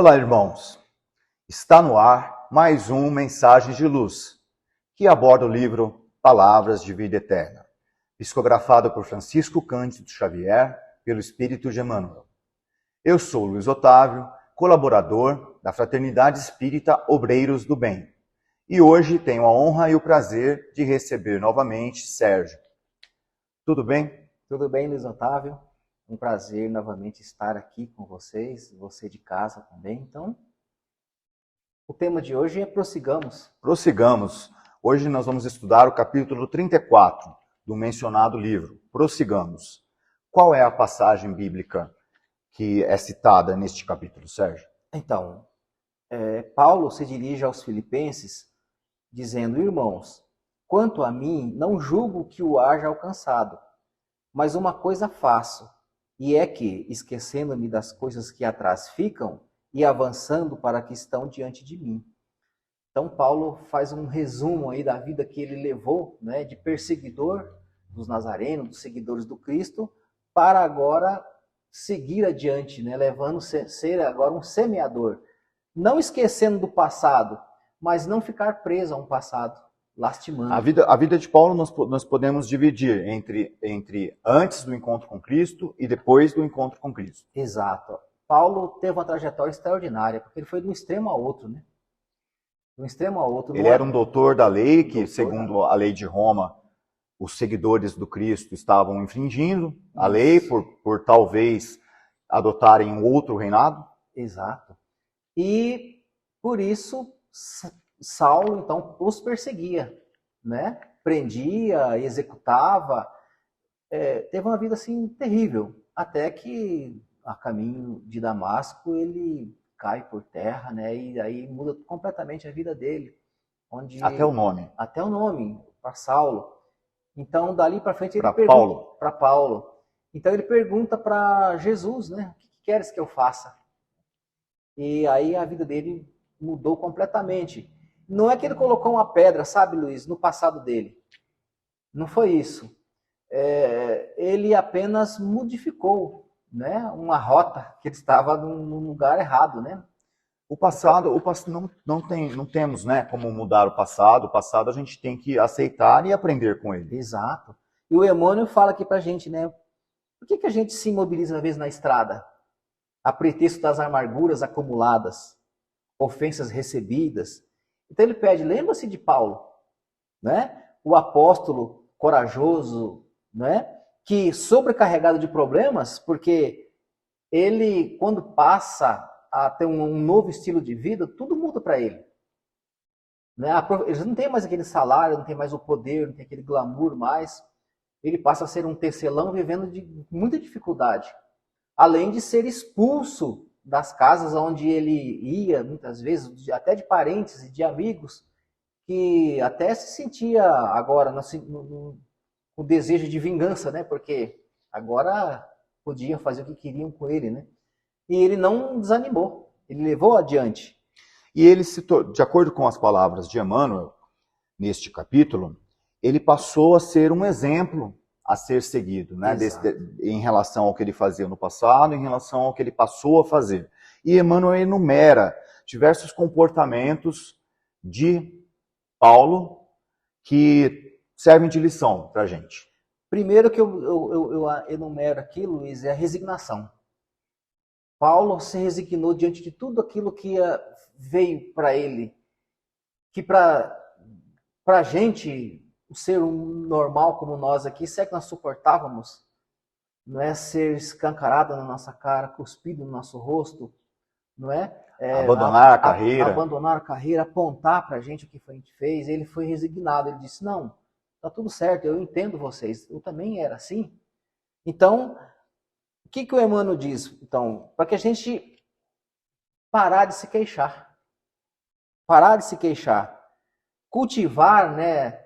Olá, irmãos! Está no ar mais um Mensagem de Luz, que aborda o livro Palavras de Vida Eterna, psicografado por Francisco Cândido Xavier, pelo Espírito de Emmanuel. Eu sou Luiz Otávio, colaborador da Fraternidade Espírita Obreiros do Bem, e hoje tenho a honra e o prazer de receber novamente Sérgio. Tudo bem? Tudo bem, Luiz Otávio? Um prazer novamente estar aqui com vocês, você de casa também. Então, o tema de hoje é prossigamos. Prossigamos. Hoje nós vamos estudar o capítulo 34 do mencionado livro. Prossigamos. Qual é a passagem bíblica que é citada neste capítulo, Sérgio? Então, Paulo se dirige aos filipenses dizendo: irmãos, quanto a mim, não julgo que o haja alcançado, mas uma coisa faço, e é que, esquecendo-me das coisas que atrás ficam e avançando para que estão diante de mim. Então, Paulo faz um resumo aí da vida que ele levou, né, de perseguidor dos nazarenos, dos seguidores do Cristo, para agora seguir adiante, né, levando ser agora um semeador. Não esquecendo do passado, mas não ficar preso a um passado lastimando. A vida de Paulo nós podemos dividir entre antes do encontro com Cristo e depois do encontro com Cristo. Exato. Paulo teve uma trajetória extraordinária, porque ele foi de um extremo a outro, né? De um extremo a outro. Ele era um doutor da lei, que segundo a lei de Roma, os seguidores do Cristo estavam infringindo a lei por talvez adotarem um outro reinado. Exato. E por isso Saulo, então, os perseguia, né? Prendia, executava. Teve uma vida, assim, terrível. Até que, a caminho de Damasco, ele cai por terra, né? E aí muda completamente a vida dele. Até o nome. Até o nome, para Saulo. Então, dali para frente, ele pergunta... Para Paulo. Então, ele pergunta para Jesus, né? O que queres que eu faça? E aí a vida dele mudou completamente. Não é que ele colocou uma pedra, sabe, Luiz, no passado dele. Não foi isso. Ele apenas modificou, né, uma rota que ele estava num lugar errado, né? O passado não temos, né, como mudar o passado. O passado a gente tem que aceitar e aprender com ele. Exato. E o Emmanuel fala aqui pra gente, né? Por que a gente se imobiliza às vezes na estrada? A pretexto das amarguras acumuladas, ofensas recebidas. Então ele pede, lembra-se de Paulo, né? O apóstolo corajoso, né? Que sobrecarregado de problemas, porque ele, quando passa a ter um novo estilo de vida, tudo muda para ele. Né? Ele não tem mais aquele salário, não tem mais o poder, não tem aquele glamour mais. Ele passa a ser um tecelão vivendo de muita dificuldade. Além de ser expulso das casas onde ele ia, muitas vezes, até de parentes e de amigos, que até se sentia agora no desejo de vingança, né? Porque agora podiam fazer o que queriam com ele, né? E ele não desanimou, ele levou adiante. E ele, de acordo com as palavras de Emmanuel, neste capítulo, ele passou a ser um exemplo a ser seguido, né? Em relação ao que ele fazia no passado, em relação ao que ele passou a fazer. E Emmanuel enumera diversos comportamentos de Paulo que servem de lição para a gente. Primeiro que eu enumero aqui, Luiz, é a resignação. Paulo se resignou diante de tudo aquilo que veio para ele, que para a gente, o ser normal como nós aqui, se é que nós suportávamos, não é ser escancarado na nossa cara, cuspido no nosso rosto, não é? Abandonar a carreira. Abandonar a carreira, apontar para a gente o que a gente fez. Ele foi resignado, ele disse, não, tá tudo certo, eu entendo vocês, eu também era assim. Então, o que o Emmanuel diz? Então, para que a gente parar de se queixar. Parar de se queixar. Cultivar, né,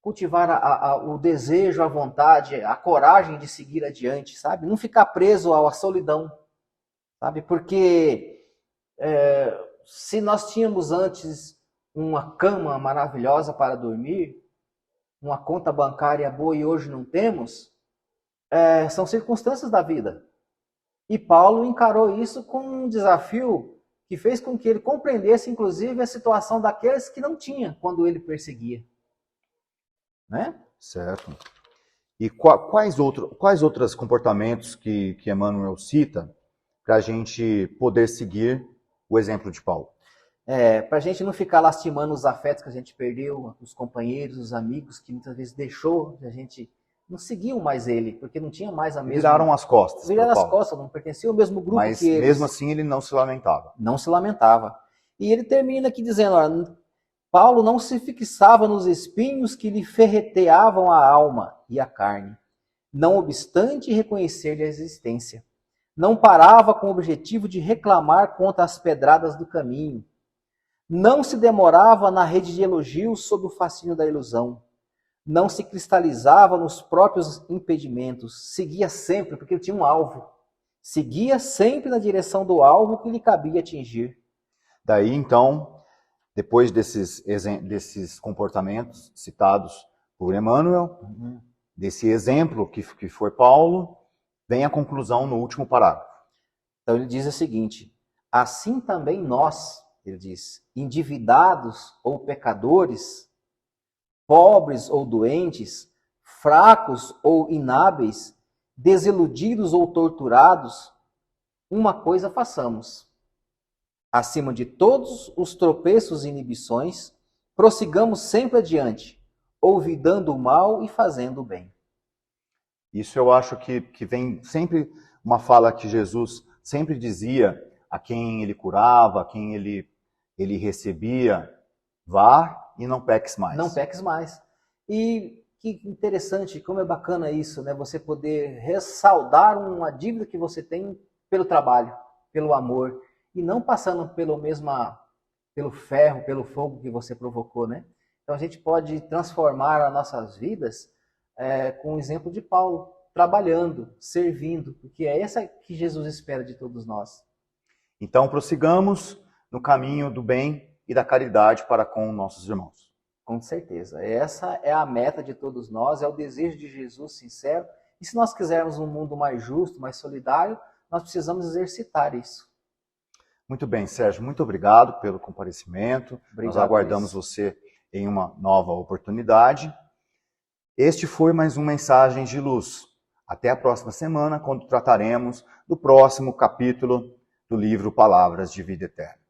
o desejo, a vontade, a coragem de seguir adiante, sabe? Não ficar preso à solidão, sabe? Porque se nós tínhamos antes uma cama maravilhosa para dormir, uma conta bancária boa e hoje não temos, são circunstâncias da vida. E Paulo encarou isso como um desafio que fez com que ele compreendesse, inclusive, a situação daqueles que não tinha quando ele perseguia. Né? Certo. E quais outros comportamentos que Emmanuel cita para a gente poder seguir o exemplo de Paulo? Para a gente não ficar lastimando os afetos que a gente perdeu, os companheiros, os amigos que muitas vezes deixou, a gente não seguiam mais ele, porque não tinha mais a mesma... Viraram as costas. Viraram as costas, não pertenciam ao mesmo grupo mas que eles. Mas mesmo assim ele não se lamentava. Não se lamentava. E ele termina aqui dizendo, olha, Paulo não se fixava nos espinhos que lhe ferreteavam a alma e a carne, não obstante reconhecer-lhe a existência. Não parava com o objetivo de reclamar contra as pedradas do caminho. Não se demorava na rede de elogios sob o fascínio da ilusão. Não se cristalizava nos próprios impedimentos. Seguia sempre, porque ele tinha um alvo. Seguia sempre na direção do alvo que lhe cabia atingir. Daí, então, depois desses comportamentos citados por Emmanuel, desse exemplo que foi Paulo, vem a conclusão no último parágrafo. Então ele diz o seguinte: assim também nós, ele diz, endividados ou pecadores, pobres ou doentes, fracos ou inábeis, desiludidos ou torturados, uma coisa façamos. Acima de todos os tropeços e inibições, prossigamos sempre adiante, olvidando o mal e fazendo o bem. Isso eu acho que vem sempre uma fala que Jesus sempre dizia a quem ele curava, a quem ele recebia: vá e não peques mais. Não peques mais. E que interessante, como é bacana isso, né? Você poder ressaldar uma dívida que você tem pelo trabalho, pelo amor, e não passando pelo ferro, pelo fogo que você provocou, né? Então a gente pode transformar as nossas vidas com o exemplo de Paulo, trabalhando, servindo, porque é essa que Jesus espera de todos nós. Então prossigamos no caminho do bem e da caridade para com nossos irmãos. Com certeza. Essa é a meta de todos nós, é o desejo de Jesus sincero. E se nós quisermos um mundo mais justo, mais solidário, nós precisamos exercitar isso. Muito bem, Sérgio, muito obrigado pelo comparecimento. Obrigado, nós aguardamos você em uma nova oportunidade. Este foi mais um Mensagens de Luz. Até a próxima semana, quando trataremos do próximo capítulo do livro Palavras de Vida Eterna.